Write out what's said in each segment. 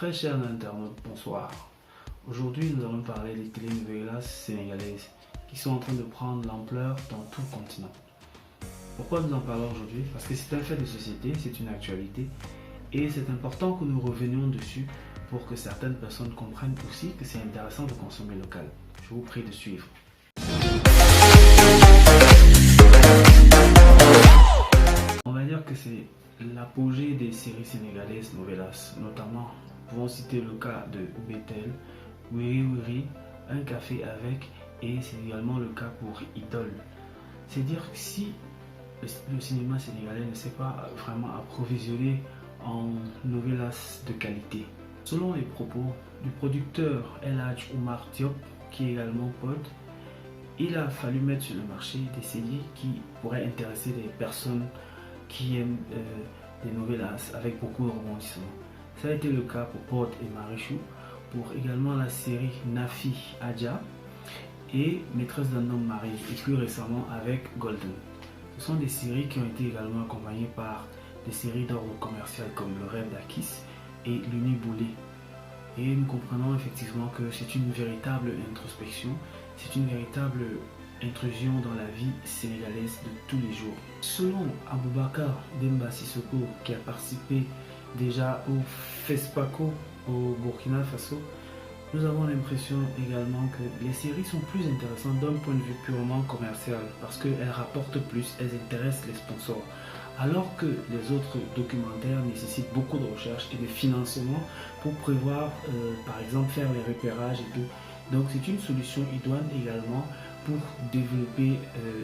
Très chers internautes, bonsoir. Aujourd'hui, nous allons parler des telenovelas sénégalaises qui sont en train de prendre l'ampleur dans tout le continent. Pourquoi nous en parlons aujourd'hui? Parce que c'est un fait de société, c'est une actualité et c'est important que nous revenions dessus pour que certaines personnes comprennent aussi que c'est intéressant de consommer local. Je vous prie de suivre. On va dire que c'est l'apogée des séries sénégalaises novelas, notamment, pouvons citer le cas de Bétel, Wiri Wiri, Un café avec, et c'est également le cas pour Idole. C'est dire que si le cinéma sénégalais ne s'est pas vraiment approvisionné en novelas de qualité. Selon les propos du producteur El Hadj Oumar Diop, qui est également pote, il a fallu mettre sur le marché des séries qui pourraient intéresser les personnes qui aiment des novelas avec beaucoup de rebondissements. Ça a été le cas pour Pod et Marichou, pour également la série Nafi Adja et Maîtresse d'un homme marié, et plus récemment avec Golden. Ce sont des séries qui ont été également accompagnées par des séries d'ordre commercial comme Le Rêve d'Akis et L'Uniboulé. Et nous comprenons effectivement que c'est une véritable introspection, c'est une véritable intrusion dans la vie sénégalaise de tous les jours. Selon Aboubacar Demba Sissoko, qui a participé déjà au FESPACO au Burkina Faso, nous avons l'impression également que les séries sont plus intéressantes d'un point de vue purement commercial parce qu'elles rapportent plus, elles intéressent les sponsors. Alors que les autres documentaires nécessitent beaucoup de recherche et de financement pour prévoir, par exemple, faire les repérages et tout. Donc c'est une solution idoine également pour développer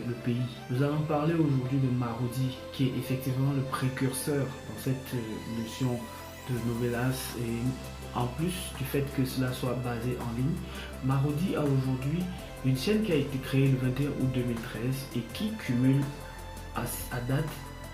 le pays. Nous allons parler aujourd'hui de Marodi, qui est effectivement le précurseur dans cette notion de novelas, et en plus du fait que cela soit basé en ligne, Marodi a aujourd'hui une chaîne qui a été créée le 21 août 2013 et qui cumule à date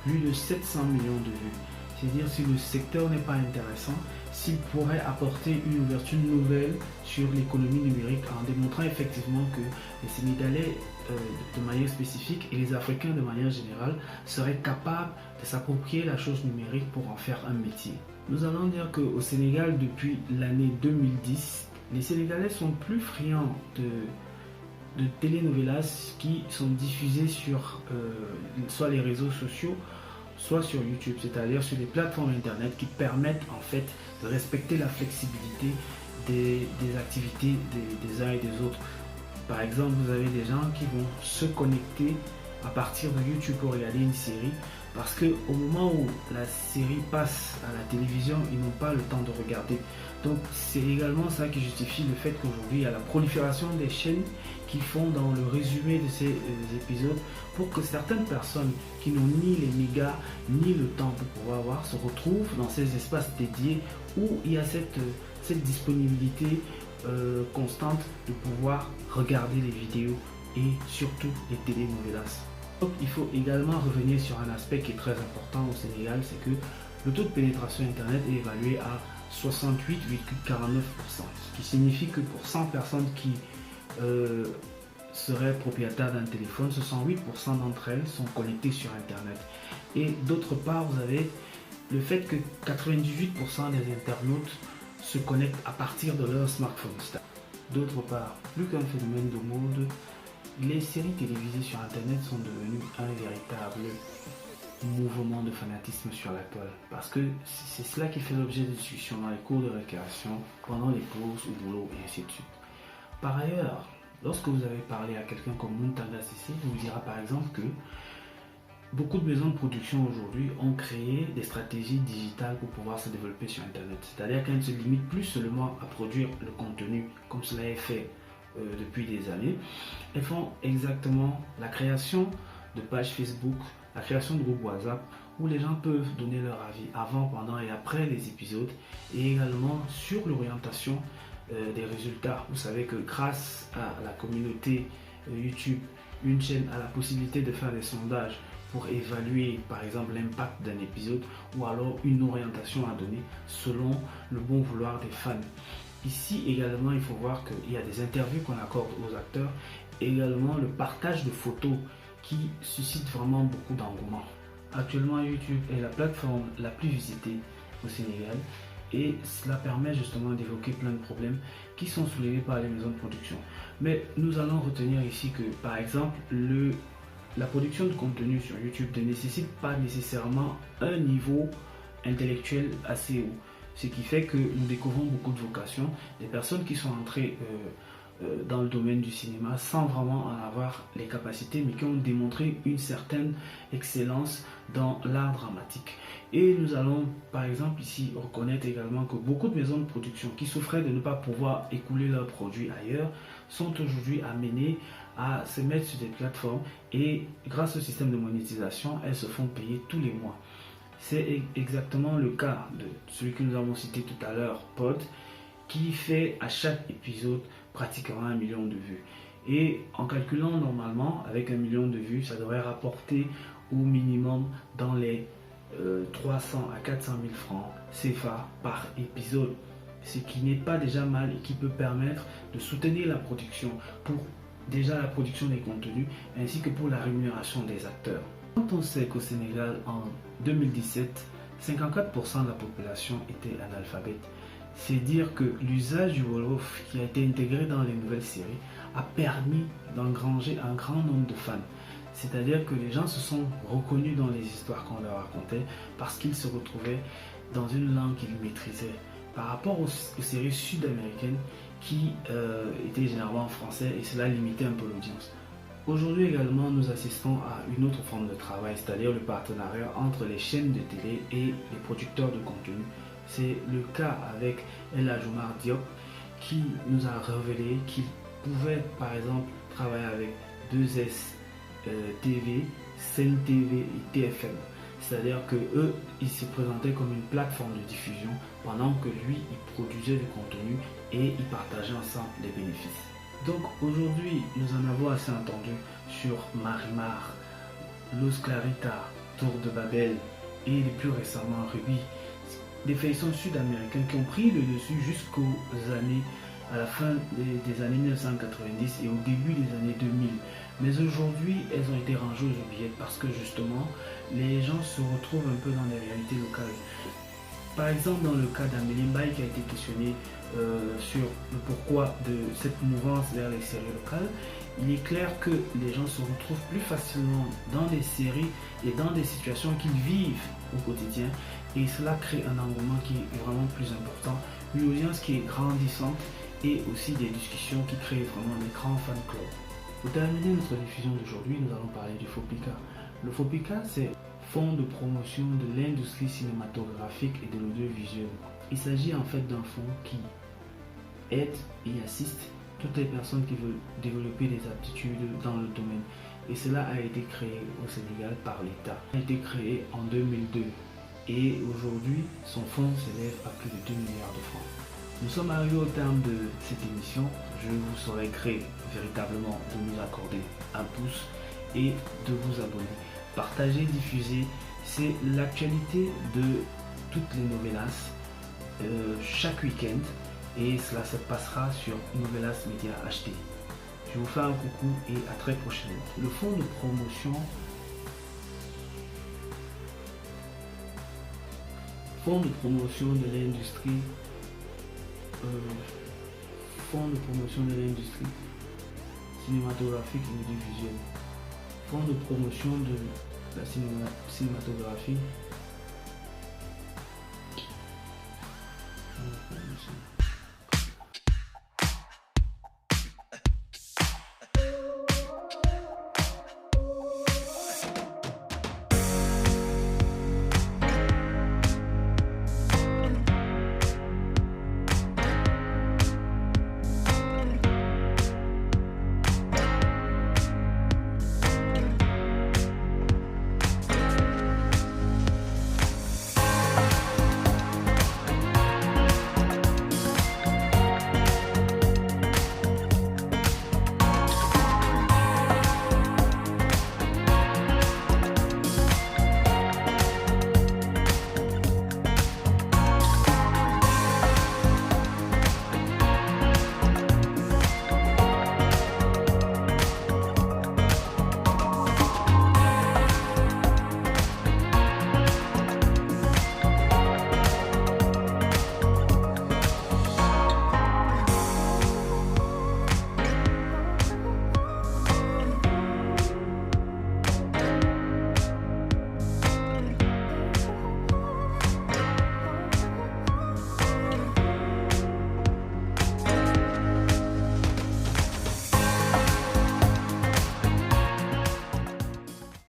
plus de 700 millions de vues. C'est-à-dire, si le secteur n'est pas intéressant, s'il pourrait apporter une ouverture nouvelle sur l'économie numérique en démontrant effectivement que les Sénégalais de manière spécifique et les Africains de manière générale seraient capables de s'approprier la chose numérique pour en faire un métier. Nous allons dire qu'au Sénégal, depuis l'année 2010, les Sénégalais sont plus friands de telenovelas qui sont diffusées sur soit les réseaux sociaux, soit sur YouTube, c'est-à-dire sur les plateformes internet qui permettent en fait de respecter la flexibilité des activités des uns et des autres. Par exemple, vous avez des gens qui vont se connecter à partir de YouTube pour regarder une série parce qu'au moment où la série passe à la télévision, ils n'ont pas le temps de regarder. Donc c'est également ça qui justifie le fait qu'aujourd'hui il y a la prolifération des chaînes qui font dans le résumé de ces épisodes pour que certaines personnes qui n'ont ni les mégas ni le temps pour pouvoir voir se retrouvent dans ces espaces dédiés où il y a cette disponibilité constante de pouvoir regarder les vidéos et surtout les telenovelas. Donc il faut également revenir sur un aspect qui est très important au Sénégal, c'est que le taux de pénétration internet est évalué à 68,49%, ce qui signifie que pour 100 personnes qui seraient propriétaires d'un téléphone, 68% d'entre elles sont connectées sur internet. Et d'autre part, vous avez le fait que 98% des internautes se connectent à partir de leur smartphone. D'autre part, plus qu'un phénomène de mode, les séries télévisées sur internet sont devenues un véritable mouvement de fanatisme sur la toile, parce que c'est cela qui fait l'objet de discussions dans les cours de récréation, pendant les pauses au boulot et ainsi de suite. Par ailleurs, lorsque vous avez parlé à quelqu'un comme Muntaga Sissi, il vous dira par exemple que beaucoup de maisons de production aujourd'hui ont créé des stratégies digitales pour pouvoir se développer sur internet, c'est-à-dire qu'elles ne se limitent plus seulement à produire le contenu comme cela est fait depuis des années. Elles font exactement la création de pages Facebook, la création de groupes WhatsApp où les gens peuvent donner leur avis avant, pendant et après les épisodes, et également sur l'orientation des résultats. Vous savez que grâce à la communauté YouTube, une chaîne a la possibilité de faire des sondages pour évaluer par exemple l'impact d'un épisode ou alors une orientation à donner selon le bon vouloir des fans. Ici également, il faut voir qu'il y a des interviews qu'on accorde aux acteurs, et également le partage de photos qui suscite vraiment beaucoup d'engouement. Actuellement, YouTube est la plateforme la plus visitée au Sénégal et cela permet justement d'évoquer plein de problèmes qui sont soulevés par les maisons de production. Mais nous allons retenir ici que par exemple la production de contenu sur YouTube ne nécessite pas nécessairement un niveau intellectuel assez haut. Ce qui fait que nous découvrons beaucoup de vocations, des personnes qui sont entrées dans le domaine du cinéma sans vraiment en avoir les capacités, mais qui ont démontré une certaine excellence dans l'art dramatique. Et nous allons par exemple ici reconnaître également que beaucoup de maisons de production qui souffraient de ne pas pouvoir écouler leurs produits ailleurs sont aujourd'hui amenées à se mettre sur des plateformes et grâce au système de monétisation, elles se font payer tous les mois. C'est exactement le cas de celui que nous avons cité tout à l'heure, Pod, qui fait à chaque épisode pratiquement 1 million de vues. Et en calculant normalement, avec 1 million de vues, ça devrait rapporter au minimum dans les 300 à 400 000 francs CFA par épisode. Ce qui n'est pas déjà mal et qui peut permettre de soutenir la production pour déjà la production des contenus ainsi que pour la rémunération des acteurs. Quand on sait qu'au Sénégal, en 2017, 54% de la population était analphabète, c'est dire que l'usage du Wolof qui a été intégré dans les nouvelles séries a permis d'engranger un grand nombre de fans. C'est-à-dire que les gens se sont reconnus dans les histoires qu'on leur racontait parce qu'ils se retrouvaient dans une langue qu'ils maîtrisaient. Par rapport aux séries sud-américaines qui étaient généralement en français et cela limitait un peu l'audience. Aujourd'hui également, nous assistons à une autre forme de travail, c'est-à-dire le partenariat entre les chaînes de télé et les producteurs de contenu. C'est le cas avec El Hadj Oumar Diop qui nous a révélé qu'il pouvait par exemple travailler avec 2S TV, Sen TV et TFM. C'est-à-dire que eux, ils se présentaient comme une plateforme de diffusion pendant que lui, il produisait du contenu et ils partageaient ensemble les bénéfices. Donc aujourd'hui, nous en avons assez entendu sur Marimar, Los Clarita, Tour de Babel et plus récemment Ruby. Des faisans sud-américains qui ont pris le dessus jusqu'aux années, à la fin des années 1990 et au début des années 2000. Mais aujourd'hui, elles ont été rangées aux oubliettes parce que justement, les gens se retrouvent un peu dans les réalités locales. Par exemple, dans le cas d'Amélie Mbaye qui a été questionné sur le pourquoi de cette mouvance vers les séries locales, il est clair que les gens se retrouvent plus facilement dans des séries et dans des situations qu'ils vivent au quotidien et cela crée un engouement qui est vraiment plus important, une audience qui est grandissante et aussi des discussions qui créent vraiment des grands fan clubs. Pour terminer notre diffusion d'aujourd'hui, nous allons parler du FOPICA. Le FOPICA, c'est Fonds de promotion de l'industrie cinématographique et de l'audiovisuel. Il s'agit en fait d'un fonds qui aide et assiste toutes les personnes qui veulent développer des aptitudes dans le domaine. Et cela a été créé au Sénégal par l'État. Il a été créé en 2002 et aujourd'hui son fonds s'élève à plus de 2 milliards de francs. Nous sommes arrivés au terme de cette émission. Je vous serais gré véritablement de nous accorder un pouce et de vous abonner. Partager, diffuser, c'est l'actualité de toutes les novellas chaque week-end et cela se passera sur Novelas Media HD. Je vous fais un coucou et à très prochainement. Le fonds de promotion de l'industrie cinématographique et audiovisuelle. Fonds de promotion de la cinématographie.